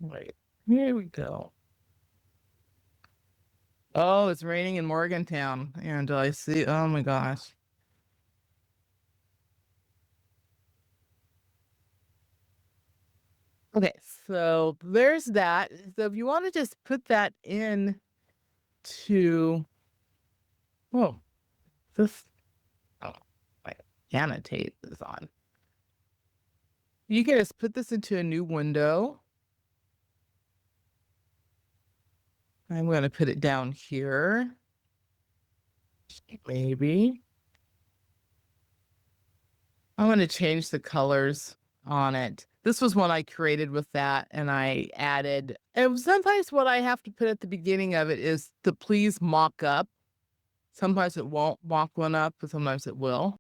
Wait, here we go. Oh, it's raining in Morgantown. And I see, oh my gosh. Okay, so there's that. So if you want to just put that in to, oh, this, oh, wait, annotate is on. You can just put this into a new window. I'm going to put it down here. Maybe. I'm going to change the colors on it. This was one I created with that, and I added, and sometimes what I have to put at the beginning of it is the please mock up. Sometimes it won't mock one up, but sometimes it will.